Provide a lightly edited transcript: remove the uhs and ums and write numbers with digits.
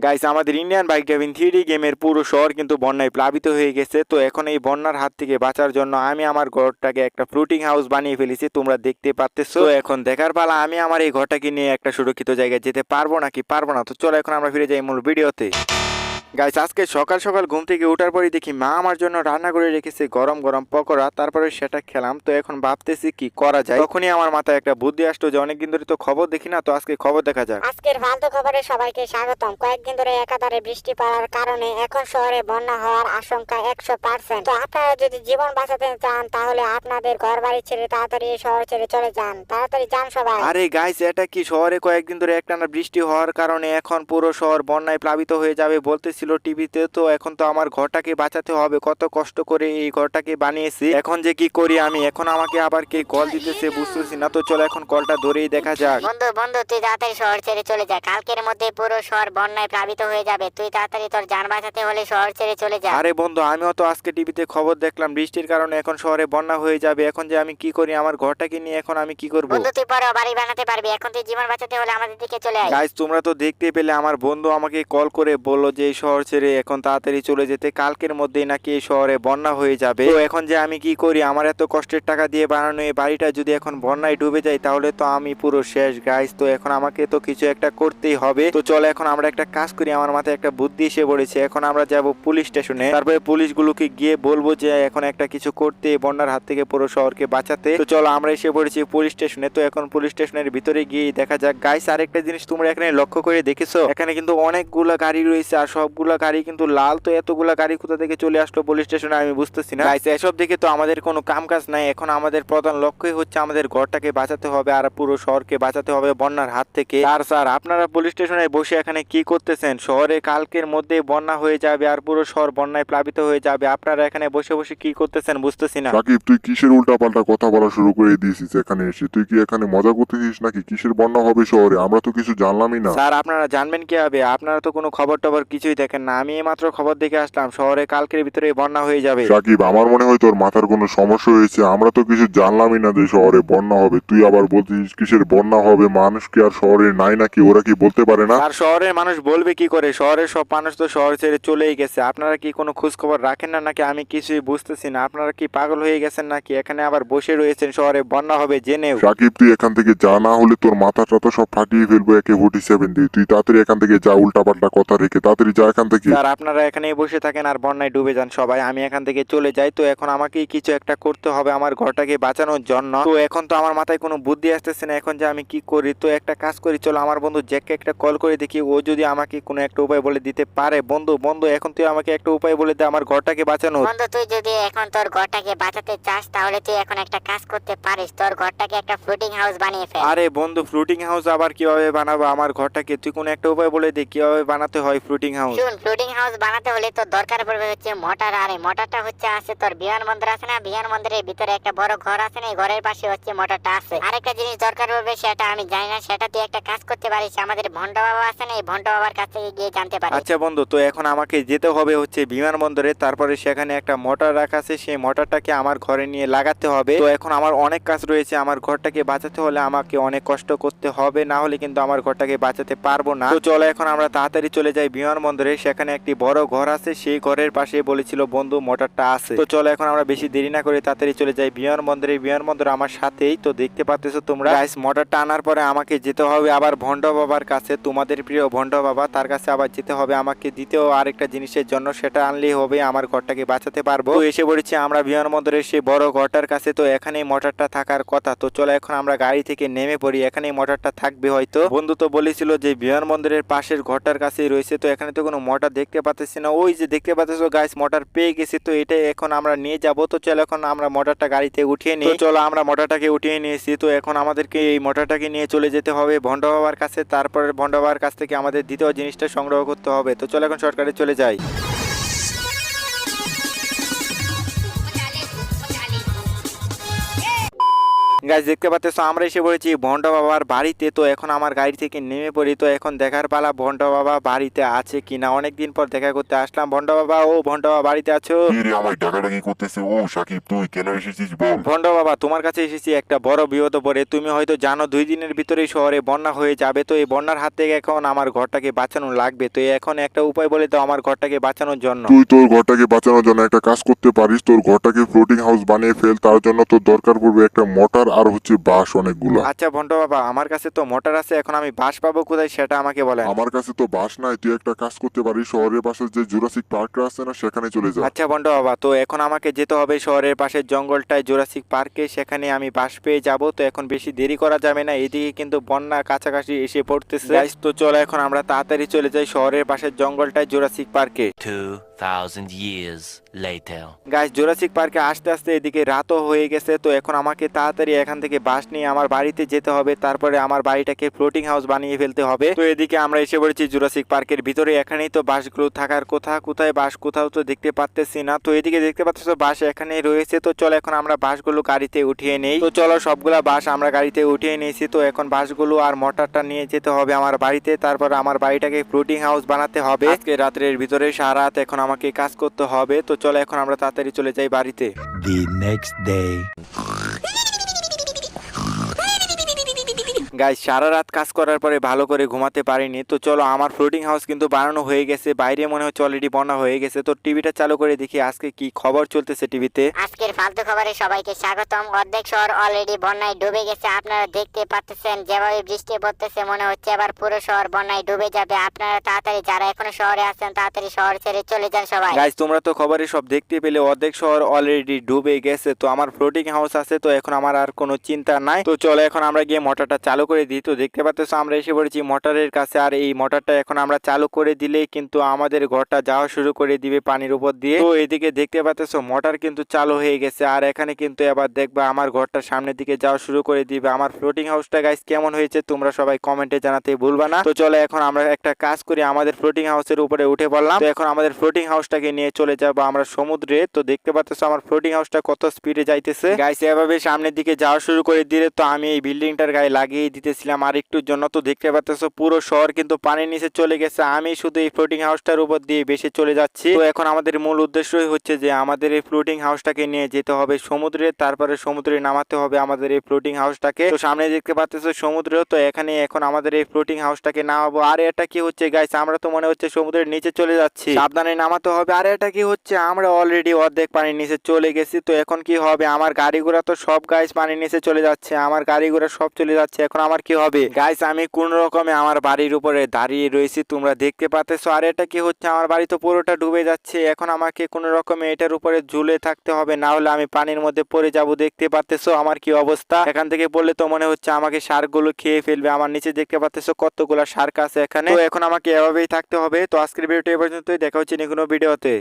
Guys আমাদের Indian bike driving 3D গেমের পুরো শহর কিন্তু বন্যায় প্লাবিত হয়ে গেছে। তো এখন এই বন্যার হাত থেকে বাঁচার জন্য আমি আমার ঘরটাকে একটা ফ্লোটিং হাউস বানিয়ে ফেলেছি, তোমরা দেখতে পাচ্তেছো। তো এখন দেখার পালা আমি আমার এই ঘরটাকে নিয়ে একটা সুরক্ষিত জায়গায় যেতে পারবো নাকি পারবো না। তো চলো এখন আমরা ফিরে যাই মূল ভিডিওতে। গাইস আজকে সকাল সকাল ঘুম থেকে ওঠার পরে দেখি মা আমার জন্য রান্না করে রেখেছে গরম গরম পকোড়া, তারপরে সেটা খেলাম। তো এখন ভাবতেছি কি করা যায়, তখনই আমার মাথায় একটা বুদ্ধি আসলো যে অনেকদিন ধরে তো খবর দেখি না, তো আজকে খবর দেখা যাক। আজকের ফালতু খবরে সবাইকে স্বাগতম। কয়েকদিন ধরে একাধারে বৃষ্টি পড়ার কারণে এখন শহরে বন্যা হওয়ার আশঙ্কা 100%। তো আপনারা যদি জীবন বাঁচাতে চান তাহলে আপনাদের ঘর বাড়ি ছেড়ে তাড়াতাড়ি এই শহর ছেড়ে চলে যান, তাড়াতাড়ি যান সবাই। আরে গাইস এটা কি, শহরে কয়েকদিন ধরে একটানা বৃষ্টি হওয়ার কারণে এখন পুরো শহর বন্যায় প্লাবিত হয়ে যাবে বলতেছিল টিভিতে। তো এখন তো আমার ঘরটাকে বাঁচাতে হবে, কত কষ্ট করে এই ঘরটাকে বানিয়েছি। এখন যে কি করি আমি, এখন আমাকে আবার কে কল দিতেছে বুঝতেছি না। তো চলো এখন কলটা ধরেই দেখা যাক। বন্ধু বন্ধু তুই তাড়াতাড়ি শহর ছেড়ে চলে যা, কালকের মধ্যে পুরো শহর বন্যায় প্লাবিত হয়ে যাবে। তুই তাড়াতাড়ি তোর যান বাঁচাতে হলে শহর ছেড়ে চলে যা। আরে বন্ধু আমিও তো আজকে টিভিতে খবর দেখলাম বৃষ্টির কারণে এখন শহরে বন্যা হয়ে যাবে। এখন যে আমি কি করি, আমার ঘরটাকে নিয়ে এখন আমি কি করব? বন্ধু তুই পরে বাড়ি বানাতে পারবি, এখন তুই জীবন বাঁচাতে হলে আমাদের দিকে চলে আয়। গাইস তোমরা তো দেখতে পেলে আমার বন্ধু আমাকে কল করে বললো যে এই শহর ছেড়ে এখন তাড়াতাড়ি চলে যেতে, কালকের মধ্যেই নাকি এই শহরে বন্যা হয়ে যাবে। তো এখন যে আমি কি করি, আমার এত কষ্টের টাকা দিয়ে বানানো এই বাড়িটা যদি এখন বন্যায় ডুবে যায় তাহলে তো আমি পুরো শেষ গাইস। তো এখন আমাকে তো কিছু একটা করতেই হবে। তো চলো এখন আমরা একটা কাজ করি, আমার মাথায় একটা বুদ্ধি এসে পড়েছে। এখন আমরা যাব পুলিশ স্টেশনে, তারপরে পুলিশগুলোকে গিয়ে বলবো যে এখন একটা কিছু করতে, বন্যার হাত থেকে পুরো শহরকে বাঁচাতে। তো চলো আমরা এসে পড়েছি পুলিশ স্টেশনে। তো এখন পুলিশ স্টেশনের ভিতরে গিয়ে দেখা যাক। গাইস আরেকটা জিনিস তোমরা এখানে লক্ষ্য করে দেখেছো, এখানে কিন্তু অনেকগুলা গাড়ি রয়েছে আর সবগুলা গাড়ি কিন্তু লাল। তো এতগুলা গাড়ি কোথা থেকে চলে আসলো পুলিশ স্টেশনে আমি বুঝতেছি না। গাইস এসব দেখে তো আমাদের কোনো কাম কাজ নাই, এখন আমাদের প্রধান লক্ষ্যই হচ্ছে আমাদের ঘরটাকে বাঁচাতে হবে আর পুরো শহরকে বাঁচাতে হবে বন্যার হাত থেকে। আর স্যার আপনারা পুলিশ স্টেশনে বসে এখানে কি করতেছেন? শহরে কালকের মধ্যে বন্যা হয়ে যাবে আর পুরো শহর বন্যায় প্লাবিত হয়ে যাবে, আপনারা এখানে বসে বসে কি করতেছেন বুঝতেছি না। সাকিব, তুই কিসের উল্টাপাল্টা কথা বলা শুরু করে দিয়েছিস এখানে এসে? তুই কি এখানে মজা করতেছিস নাকি? কিসের বন্যা হবে শহরে? আমরা তো কিছু জানলামই না। স্যার আপনারা জানবেন কিভাবে? আপনারা তো কোনো খবর টবর কিছুই দেখেন না, আমি এইমাত্র খবর দেখে আসলাম শহরে কালকের ভিতরে বন্যা হয়ে যাবে। সাকিব, আমার মনে হয় তোর মাথার কোনো সমস্যা হয়েছে। আমরা তো কিছু জানলামই না যে শহরে বন্যা হবে। তুই আবার বলছিস কিসের বন্যা হবে? মানুষ কি আর শহরে নাই নাকি? ওরা কি বলতে পারে না? আর শহরের মানুষ বলবে কি করে? শহরের সব মানুষ তো শহর ছেড়ে চলেই গেছে। আপনারা কি কোনো খোঁজ খবর রাখেন না নাকি? আমি কিছুই বুঝতেছি না, আপনারা কি পাগল হয়ে গেছেন নাকি? এখানে আবার বসে রয়েছেন শহরে বন্যা হবে জেনেও। সাকিব, তুই এখান থেকে যা, না হলে তোর মাথাটা তো সব ফাটিয়ে ফেলবো AK-47 দিয়ে। তুই তাড়াতাড়ি এখান থেকে যা, উল্টাপাল্টা কথা রেখে তাড়াতাড়ি যা এখান থেকে। স্যার আপনারা এখানেই বসে থাকেন আর বন্যায় ডুবে যান সবাই, আমি এখান থেকে চলে যাই। তো এখন আমাকেই কিছু একটা করতে হবে আমার ঘরটাকে বাঁচানোর জন্য। তো এখন তো আমার মাথায় কোনো বুদ্ধি আসতেছে না, এখন যে আমি কি করি। তো একটা কাজ করি, চলো আমার বন্ধু জ্যাককে একটা কল করে দেখি, ও যদি আমাকে কোনো একটা উপায় বলে দিতে পারে। বন্ধু বন্ধু এখন তুই আমাকে একটা উপায় বলে দে আমার ঘরটাকে বাঁচানোর। বন্ধু তুই যদি এখন তোর ঘরটাকে বাঁচাতে চাস তাহলে তুই এখন একটা কাজ করতে পারিস, তোর ঘরটাকে একটা ফ্লোটিং হাউস বানিয়ে ফেল। আরে বন্ধু ফ্লোটিং হাউস আবার কিভাবে বানাবো আমার ঘরটাকে? তুই কোনো একটা উপায় বলে দে কিভাবে বানাতে হয় ফ্লোটিং হাউস। শুন, ফ্লোটিং হাউস বানাতে হলে তোর দরকার পড়বে হচ্ছে মোটর। আর এই মোটরটা হচ্ছে আছে তোর বিমানবন্দর আছে না, বিমানবন্দরের ভিতরে একটা বড় ঘর আছে না, এই ঘরের পাশে হচ্ছে মোটরটা আছে। আরেকটা জিনিস দরকার পড়বে, সেটা আমি জানি না, সেটা তুই একটা কাজ করতে পারিস। আমাদের ভন্ড বাবা আছে না, এই ভন্ড বাবার কাছ থেকে গিয়ে জানতে পারিস। আচ্ছা বন্ধু, তো এখন আমাকে যেতে হবে হচ্ছে বিমানবন্দরে, তারপরে সেখানে একটা মোটর রাখা আছে, সেই মোটরটাকে আমার ঘরে নিয়ে লাগাতে হবে। তো এখন আমার অনেক কাজ রয়েছে, আমার ঘরটাকে বাঁচাতে হলে আমাকে অনেক কষ্ট করতে হবে, না হলে কিন্তু আমার ঘরটাকে বাঁচাতে পারবো না। তো চলো এখন আমরা তাড়াতাড়ি চলে যাই বিমানবন্দরে, সেখানে একটি বড় ঘর আছে, সেই ঘরের পাশে বলেছিল বন্ধু মোটরটা আছে। তো চলো এখন আমরা বেশি দেরি না করে তাড়াতাড়ি চলে যাই বিমানবন্দরে। বিমানবন্দর আমার সাথেই, তো দেখতে পাচ্তেছো তোমরা। গাইস মোটরটা আনার পরে আমাকে যেতে হবে আবার ভন্ড বাবার কাছে, তোমাদের প্রিয় ভন্ড বাবা, তার কাছে আবার যেতে হবে আমাকে দ্বিতীয় আরেকটা জিনিসের জন্য, সেটা আনলেই হবে আমার ঘরটাকে বাঁচাতে পারবো। তো এসে পড়েছি আমরা বিমানবন্দরের সেই বড় ঘরটার কাছে। তো এখানেই মোটরটা থাকার কথা। তো চলো এখন আমরা গাড়ি থেকে নেমে পড়ি, এখানেই মোটরটা থাকবে হয়তো। বন্ধু তো বলেছিল যে বিমানবন্দরের পাশের ঘরটার কাছেই রয়েছে। তো এখানে তো কোনো মোটর দেখতে পাচ্ছি না, ওই যে দেখতে পাচ্ছ গাইস মোটর পেয়ে গেছি। তো এটাই এখন আমরা নিয়ে যাব। তো চলো এখন আমরা মোটরটা গাড়িতে উঠিয়ে নিই। তো চলো আমরা মোটরটাকে উঠিয়ে নিয়েছি। তো এখন আমাদেরকে এই মোটরটাকে নিয়ে চলে যেতে হবে ভন্ড বাবার কাছে, তারপরে ভন্ড বাবার কাছ থেকে আমাদের দ্বিতীয় জিনিসটা সংগ্রহ করতে হবে। তো চলো এখন শর্টকাটে চলে যাই। গাইস দেখতে পাচ্ছ আমরা এসে পড়েছি ভন্ড বাবার বাড়িতে। তো এখন আমার গাড়ি থেকে নেমে পড়ি। তো এখন দেখার পালা ভন্ড বাবা বাড়িতে আছে কিনা। অনেকদিন পর দেখা করতে আসলাম। ভন্ড বাবা, ও ভন্ড বাবা বাড়িতে আছো? কি রে আমায় ডাকাডাকি করতেছে? ও সাকিব, তুই কেন এসেছিস বল। ভন্ড বাবা, তোমার কাছে এসেছি একটা বড় বিপদ পড়ে। তুমি হয়তো জানো 2 দিনের ভিতরেই শহরে বন্যা হয়ে যাবে। তো এই বন্যার হাত থেকে এখন আমার ঘরটাকে বাঁচানো লাগবে। তো এখন একটা উপায় বলে তো আমার ঘরটাকে বাঁচানোর জন্য। তুই তোর ঘরটাকে বাঁচানোর জন্য একটা কাজ করতে পারিস, তোর ঘরটাকে ফ্লোটিং হাউস বানিয়ে ফেল। তার জন্য তোর দরকার পড়বে একটা মোটর আর হচ্ছে বাঁশ অনেকগুলো। আচ্ছা ভন্ড বাবা, আমার কাছে তো মোটর আছে, এখন আমি বাঁশ পাবো কোথায় সেটা আমাকে বলেন। আমার কাছে তো বাঁশ নাই, তুই একটা কাজ করতে পারিস, শহরের পাশে যে জুরাসিক পার্কটা আছে না, সেখানে চলে যা। আচ্ছা ভন্ড বাবা, তো এখন আমাকে যেতে হবে শহরের পাশের জঙ্গলটায় জুরাসিক পার্কে, সেখানে আমি বাস পেয়ে যাব। তো এখন বেশি দেরি করা যাবে না, এদিকে কিন্তু বন্যা কাছাকাছি এসে পড়তেছে। Guys, তো চলো এখন আমরা তাড়াতাড়ি চলে যাই শহরের পাশের জঙ্গলটায় জুরাসিক পার্কে। 2,000 years later. গাইস জুরাসিক পার্কে আসতে আসতে এদিকে রাতও হয়ে গেছে। তো এখন আমাকে তাড়াতাড়ি এখান থেকে বাস নিয়ে আমার বাড়িতে যেতে হবে, তারপরে আমার বাড়িটাকে ফ্লোটিং হাউস বানিয়ে ফেলতে হবে। তো এদিকে আমরা এসে পড়েছি জুরাসিক পার্কের ভিতরে। এখানেই তো বাসগুলো থাকার কথা, কোথায় বাস কোথাও তো দেখতে পাচ্তেছি না। তো এদিকে দেখতে পাচ্ছ বাস এখানেই রয়েছে। তো চলো এখন আমরা বাসগুলো গাড়িতে উঠিয়ে নেই। তো চলো সবগুলা বাস আমরা গাড়িতে উঠিয়ে নিয়েছি। তো এখন বাসগুলো আর মোটরটা নিয়ে যেতে হবে আমার বাড়িতে, তারপর আমার বাড়িটাকে ফ্লোটিং হাউস বানাতে হবে। আজকে রাত্রের ভিতরে সারা রাত এখন আমাকে কাজ করতে হবে। তো চলো এখন আমরা তাড়াতাড়ি চলে যাই বাড়িতে। The next day. গাইস সারা রাত কাজ করার পরে ভালো করে ঘুমাতে পারিনি। তো চলো আমার ফ্লোটিং হাউস কিন্তু বানানো হয়ে গেছে, বাইরে মনে হচ্ছে অলরেডি বন্যা হয়ে গেছে। তো টিভিটা চালু করে দেখি আজকে কি খবর চলতেছে টিভিতে। আজকের ফালতু খবরে সবাইকে স্বাগতম। অর্ধেক শহর অলরেডি বন্যায় ডুবে গেছে, আপনারা দেখতে পাচ্ছেন। যেভাবে বৃষ্টি পড়তেছে মনে হচ্ছে এবার পুরো শহর বন্যায় ডুবে যাবে। আপনারা তাড়াতাড়ি যারা এখনো শহরে আছেন তাড়াতাড়ি শহর ছেড়ে চলে যান সবাই। গাইস তোমরা তো খবরে সব দেখতে পেলে, অর্ধেক শহর অলরেডি ডুবে গেছে। তো আমার ফ্লোটিং হাউস আছে, তো এখন আমার আর কোনো চিন্তা নাই। তো চলো এখন আমরা গিয়ে মোটরটা চালু করে দিই। তো দেখতে পাচ্ছ আমরা এসে পড়েছি মোটরের কাছে, আর এই মোটরটা এখন আমরা চালু করে দিলেই কিন্তু আমাদের ঘরটা যাওয়া শুরু করে দিবে পানির উপর দিয়ে। তো এদিকে দেখতে পাচ্ছ মোটর কিন্তু চালু হয়ে গেছে, আর এখানে কিন্তু এবার দেখবা আমার ঘরটা সামনের দিকে যাওয়া শুরু করে দিবে। আমার ফ্লোটিং হাউসটা গাইস কেমন হয়েছে তোমরা সবাই কমেন্টে জানাতে ভুলবা না। তো চলো এখন আমরা একটা কাজ করি, আমাদের ফ্লোটিং হাউসের উপরে উঠে পড়লাম। তো এখন আমাদের ফ্লোটিং হাউসটাকে নিয়ে চলে যাবো আমরা সমুদ্রে। তো দেখতে পাচ্ছ আমার ফ্লোটিং হাউসটা কত স্পিডে যাইতেছে। গাইস এভাবে সামনের দিকে যাওয়া শুরু করে দিলে তো আমি এই বিল্ডিংটার গায়ে লাগিয়ে দিতেছিলাম আর একটুর জন্য। তো দেখতে পাচ্ছ পুরো শহর কিন্তু পানির নিচে চলে গেছে, আমি শুধু এই ফ্লোটিং হাউসটার উপর দিয়ে বেশি চলে যাচ্ছি। তো এখন আমাদের মূল উদ্দেশ্যই হচ্ছে যে আমাদের এই ফ্লোটিং হাউসটাকে নিয়ে যেতে হবে সমুদ্রে, তারপরে সমুদ্রে নামাতে হবে আমাদের এই ফ্লোটিং হাউসটাকে। তো সামনে দেখতে পাচ্ছ সমুদ্র, তো এখানে এখন আমাদের এই ফ্লোটিং হাউসটাকে নামাবো। আর এটা কি হচ্ছে গাইস, আমরা তো মনে হচ্ছে সমুদ্রের নিচে চলে যাচ্ছি, সাবধানে নামাতে হবে। আর এটা কি হচ্ছে, আমরা অলরেডি অর্ধেক পানির নিচে চলে গেছি। তো এখন কি হবে, আমার গাড়ি ঘোড়া তো সব গাইস পানির নিচে চলে যাচ্ছে, আমার গাড়ি ঘোড়া সব চলে যাচ্ছে। এখন আমার কি হবে গাইস, আমি কোন রকমে আমার বাড়ির উপরে দাঁড়িয়ে রয়েছি তোমরা দেখতে পাচ্ছো। আর এটা কি হচ্ছে, আমার বাড়ি তো পুরোটা ডুবে যাচ্ছে। এখন আমাকে কোন রকমে এটার উপরে ঝুলে থাকতে হবে, না হলে আমি পানির মধ্যে পড়ে যাব। দেখতে পাচ্ছো আমার কি অবস্থা, এখান থেকে পড়লে তো মনে হচ্ছে আমাকে শার্ক গুলো খেয়ে ফেলবে। আমার নিচে দেখতে পাচ্ছো কতগুলো শার্ক আছে এখানে। তো এখন আমাকে এভাবেই থাকতে হবে। তো আজকের ভিডিওটি এ পর্যন্তই, দেখা হচ্ছে কোনো ভিডিওতে।